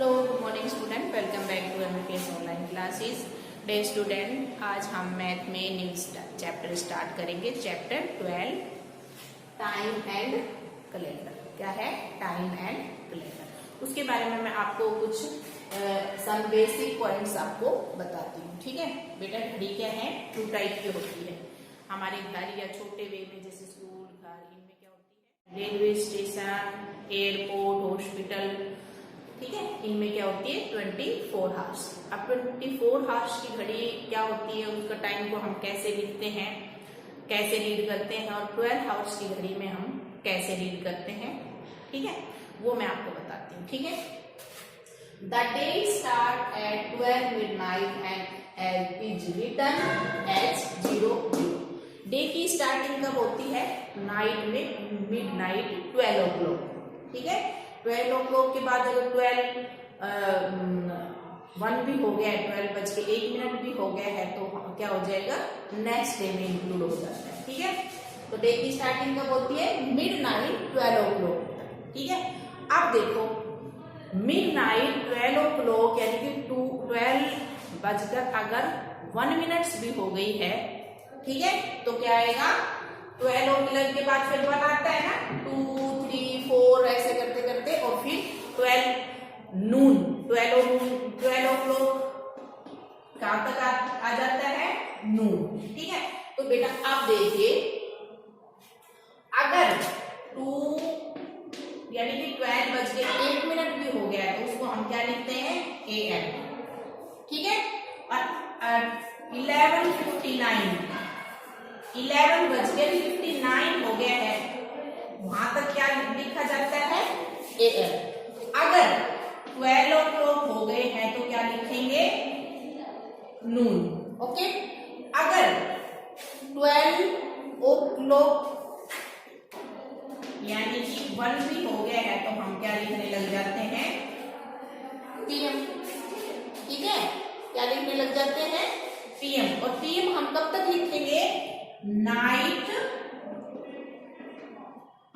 Hello good morning student, welcome back to MPS online classes. Dear student, आज हम math में new chapter start करेंगे। Chapter 12 time and calendar. क्या है time and calendar? उसके बारे में मैं आपको कुछ सम बेसिक पॉइंट्स आपको बताती हूँ। ठीक है बेटा, घड़ी क्या है, 2 टाइप की होती है। हमारे घर या छोटे वे में जैसे स्कूल, घर, इनमें क्या होती है, रेलवे स्टेशन, एयरपोर्ट, हॉस्पिटल, ठीक है, इनमें क्या होती है 24 आवर्स। अब 24 आवर्स की घड़ी क्या होती है, उसका टाइम को हम कैसे लिखते हैं, कैसे रीड करते हैं, और 12 आवर्स की घड़ी में हम कैसे रीड करते हैं, ठीक है, वो मैं आपको बताती हूँ। ठीक है, the day start at 12 midnight and is written as 00। Day की स्टार्टिंग कब होती है? नाइट में, मिडनाइट 12 o'clock। ठीक है, 12 o'clock के बाद अगर 1 भी हो गया है, 12:01 भी हो गया है, तो क्या हो जाएगा, नेक्स्ट डे में इंक्लूड हो जाता है। ठीक है, तो डे की स्टार्टिंग कब होती है? Midnight 12 o'clock। ठीक है, अब देखो मिडनाइट 12 o'clock यानी कि 12 बजकर अगर 1 मिनट्स भी हो गई है, ठीक है, तो क्या आएगा, 12 o'clock के बाद फिर 1 आता है ना, 2 3 4 ऐसे करते करते, और फिर 12 नून, 12 o'clock कहाँ तक आ जाता है, नून। ठीक है, तो बेटा आप देखिए, अगर 2 यानी कि 12:01 भी हो गया है, तो उसको हम क्या लिखते हैं, AM। ठीक है, और 11:59 हो गया है, वहां तक क्या लिखा जाता है, AM। अगर 12 o'clock हो गए हैं तो क्या लिखेंगे, नून। ओके, अगर 12 o'clock यानी कि 1 भी हो गया है, तो हम क्या लिखने लग जाते हैं, PM। ठीक है, क्या लिखने लग जाते हैं, PM। और PM हम कब तक लिखेंगे, नाइट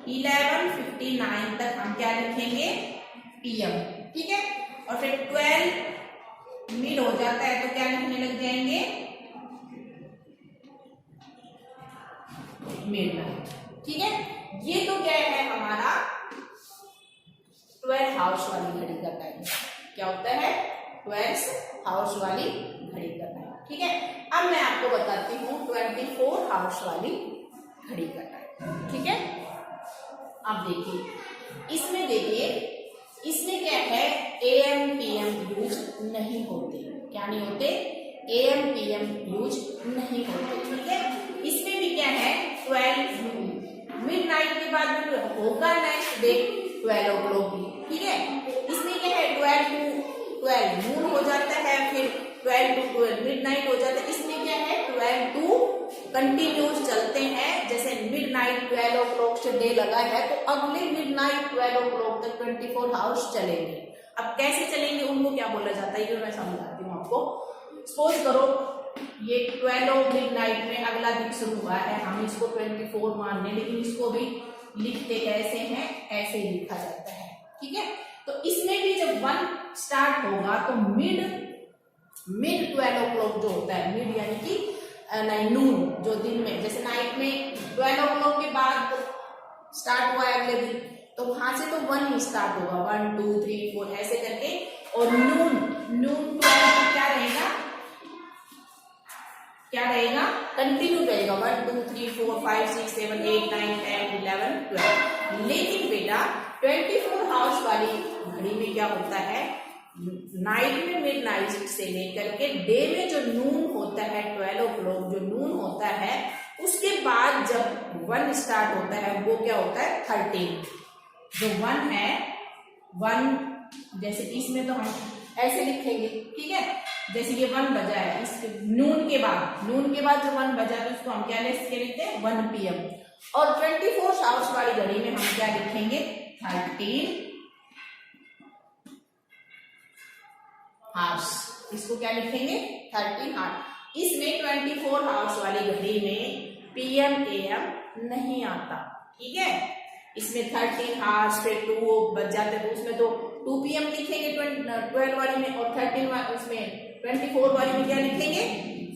11:59 तक हम क्या लिखेंगे, PM। ठीक है, और फिर 12 मिड हो जाता है तो क्या लिखने लग जाएंगे, मिडनाइट। ठीक है, ये तो क्या है हमारा 12 आवर्स वाली घड़ी का टाइम। क्या होता है, 12 आवर्स वाली घड़ी का टाइम। ठीक है, अब मैं आपको बताती हूँ 24 आवर्स वाली घड़ी का टाइम। ठीक है, अब देखिए, इसमें देखिए, इसमें क्या है, AM PM यूज नहीं होते। क्या नहीं होते, AM PM यूज नहीं होते। ठीक है, इसमें भी क्या है, 12 मिडनाइट के बाद होगा नेक्स्ट डे 12 o'clock की। ठीक है, इसमें क्या है, 12 to 12 नून हो जाता है, फिर 12 to 12 मिडनाइट हो जाता है। इसमें क्या है, 12 to कंटिन्यूस चलते हैं। जैसे मिडनाइट 12 o'clock से डे लगा है, तो अगले मिडनाइट 12 o'clock तक 24 आवर्स चलेंगे। अब कैसे चलेंगे, उनको क्या बोला जाता है, ये मैं समझाती हूँ आपको। सपोज करो ये 12 मिडनाइट में अगला दिन शुरू हुआ है, हम इसको 24 मान लें, लेकिन इसको भी लिखते कैसे हैं, ऐसे ही लिखा जाता है। ठीक है, तो इसमें भी जब 1 स्टार्ट होगा तो मिड 12 o'clock जो होता है, मिड यानी कि नून, जो दिन में, जैसे नाइट में 12 o'clock के बाद स्टार्ट हुआ है अगले दिन, तो वहां से तो 1 ही स्टार्ट होगा, 1 2 3 4 ऐसे करके, और नून 12 क्या रहेगा, क्या रहेगा, कंटिन्यू रहेगा, 1 2 3 4 5 6 7 8 9 10 11 12। लेकिन बेटा 24 आवर्स वाली घड़ी में क्या होता है, नाइट में मिडनाइट से लेकर के डे में जो नून होता है, 12 o'clock जो नून होता है, उसके बाद जब 1 स्टार्ट होता है, वो क्या होता है 13। जो 1 है, 1 जैसे इसमें तो हम ऐसे लिखेंगे। ठीक है, जैसे ये 1 बजा है, इसके नून के बाद जो 1 बजा, तो उसको हम क्या लिखते हैं, 1 PM। और 24 आवर्स वाली घड़ी में हम क्या लिखेंगे, 13 आवर्स। इसको क्या लिखेंगे, 13 आवर्स। इसमें 24 आवर्स वाली घड़ी में PM AM नहीं आता। ठीक है, इसमें 13 हार्स फिर 2 बच जाते तो उसमें तो 2 PM लिखेंगे 12 वाली में, और 13 उसमें 24 वाली में क्या लिखेंगे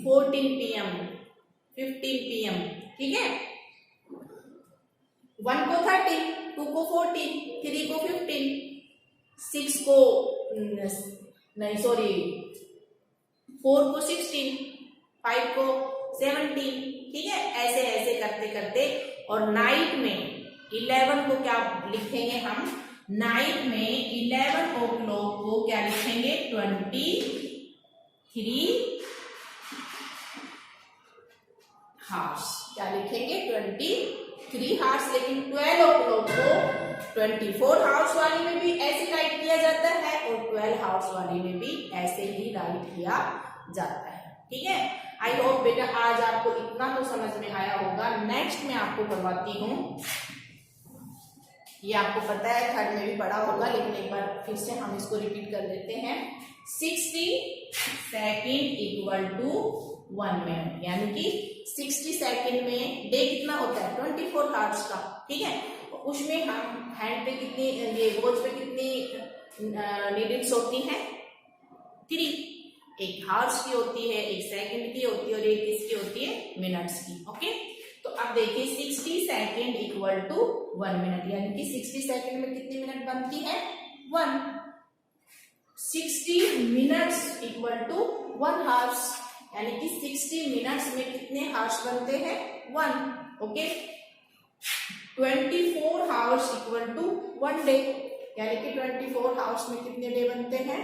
14 PM 15 PM। ठीक है, 1 को 13, 2 को 14, 3 को 15, 6 को नहीं सॉरी 4 को 16, 5 को 17। ठीक है, ऐसे ऐसे करते करते, और नाइट में 11 को क्या लिखेंगे हम, नाइट में 11 o'clock को क्या लिखेंगे 23 हार्स, क्या लिखेंगे 23 हार्स। लेकिन 12 o'clock को 24 हार्स वाली में भी ऐसे राइट किया जाता है और 12 हार्स वाली में भी ऐसे ही राइट किया जाता है। ठीक है, आई होप बेटा आज आपको इतना तो समझ में आया होगा। नेक्स्ट मैं आपको करवाती हूँ, ये आपको पता है थर्ड में भी पढ़ा होगा, लेकिन एक बार फिर से हम इसको रिपीट कर लेते हैं। 60 सेकेंड इक्वल टू 1 मिनट, यानी कि 60 सेकेंड में डे कितना होता है 24 हार्स का। ठीक है, उसमें हम हैंड पे कितनी, ये वॉच पे कितनी नीडल्स होती हैं 3, एक हार्स की होती है, एक सेकंड की होती है और एक किसकी होती है मिनट्स की। ओके, तो अब देखिए 60 सेकेंड इक्वल टू 1 मिनट, यानी कि 60 सेकेंड में कितनी मिनट बनती है 1। 60 मिनट्स इक्वल टू 1 हार्स, यानी कि 60 मिनट्स में कितने हार्स बनते हैं 1। Okay, 24 hours equal to 1 day, यानी कि 24 हार्स में कितने डे बनते हैं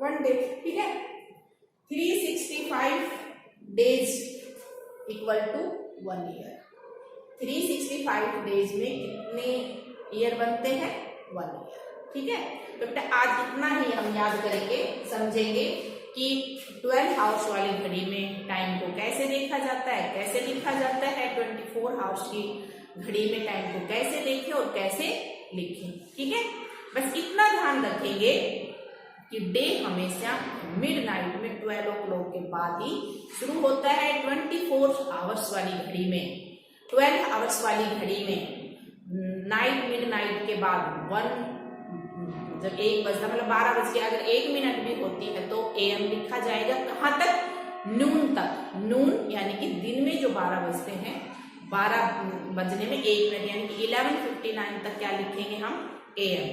1 डे। ठीक है, 365 days equal to 1 year. 365 days में कितने ईयर बनते हैं 1 ईयर। ठीक है, तो बेटा आज इतना ही हम याद करेंगे, समझेंगे कि 12 हाउस वाली घड़ी में टाइम को कैसे देखा जाता है, कैसे लिखा जाता है, 24 हाउस की घड़ी में टाइम को कैसे देखें और कैसे लिखें। ठीक है, बस इतना ध्यान रखेंगे कि डे हमेशा मिडनाइट में 12 o'clock के बाद ही शुरू होता है। 24 आवर्स वाली घड़ी में, 12 आवर्स वाली घड़ी में नाइट मिडनाइट के बाद 1 जब 1 बजता मतलब 12 बज के अगर 1 मिनट भी होती है तो AM लिखा जाएगा। कहाँ तक, नून तक। नून यानी कि दिन में जो 12 बजते हैं, 12 बजने में 1 मिनट, यानी कि 11:59 तक क्या लिखेंगे हम AM।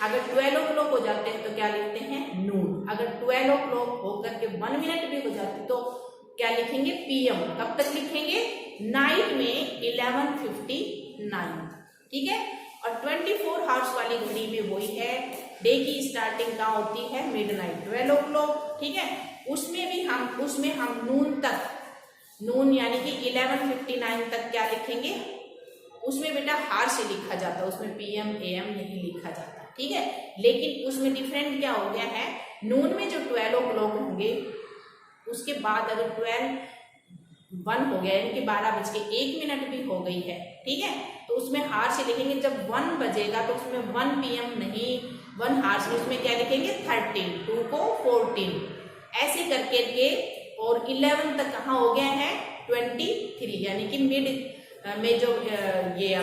अगर 12 o'clock हो जाते हैं तो क्या लिखते हैं नून। अगर 12 o'clock होकर के 1 मिनट भी हो जाते तो क्या लिखेंगे PM। कब तक लिखेंगे, नाइट में 11:59। ठीक है, और 24 हावर्स वाली घड़ी में वही है, डे की स्टार्टिंग कहाँ होती है मिडनाइट 12 o'clock। ठीक है, उसमें हम नून तक, नून यानी कि 11:59 तक क्या लिखेंगे, उसमें बेटा हार से लिखा जाता है, उसमें PM AM नहीं लिखा जाता। ठीक है, लेकिन उसमें डिफरेंट क्या हो गया है, नून में जो 12 o'clock होंगे उसके बाद अगर 12:01 हो गया, यानी कि 12:01 भी हो गई है। ठीक है, तो उसमें हार से लिखेंगे। जब 1 बजेगा तो उसमें 1 PM नहीं, 1 हार से उसमें क्या लिखेंगे 13, 2 को 14, ऐसे करके के, और 11 तक कहाँ हो गया है 23, यानी कि मिड में जो ये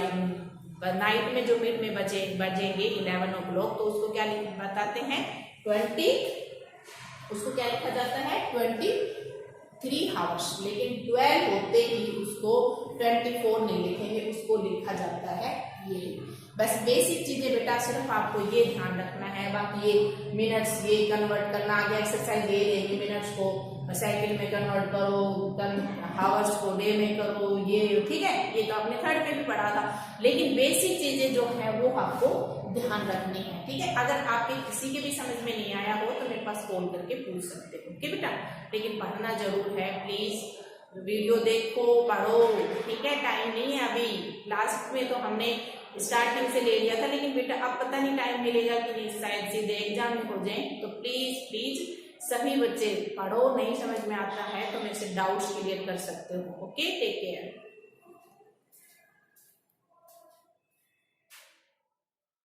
नाइट में जो मिड में बजेंगे 11 o'clock, तो उसको क्या बताते हैं 20, उसको क्या लिखा जाता है 23 हावर्स। लेकिन 12 होते ही उसको 24 नहीं लिखेंगे, उसको लिखा जाता है ये। बस बेसिक चीजें बेटा सिर्फ आपको ये ध्यान रखना है। बाकी ये मिनट्स ये कन्वर्ट करना, आगे एक्सरसाइज दे देंगे, मिनट्स को साइकिल में कन्वर्ट करो, हावर्स को डे में करो, ये ठीक है, ये तो आपने थर्ड में भी पढ़ा था। लेकिन बेसिक चीजें जो है वो आपको ध्यान रखनी है। ठीक है, अगर आपके किसी के भी समझ में नहीं आया हो तो मेरे पास कॉल करके पूछ सकते हो। ओके बेटा, लेकिन पढ़ना जरूर है, प्लीज वीडियो देखो, पढ़ो। ठीक है, टाइम नहीं है अभी, लास्ट में तो हमने स्टार्टिंग से ले लिया था, लेकिन बेटा अब पता नहीं टाइम मिलेगा कि नहीं, शायद सीधे एग्जाम में हो जाए। तो प्लीज सभी बच्चे पढ़ो, नहीं समझ में आता है तो मेरे से डाउट्स क्लियर कर सकते हो। Okay, take care.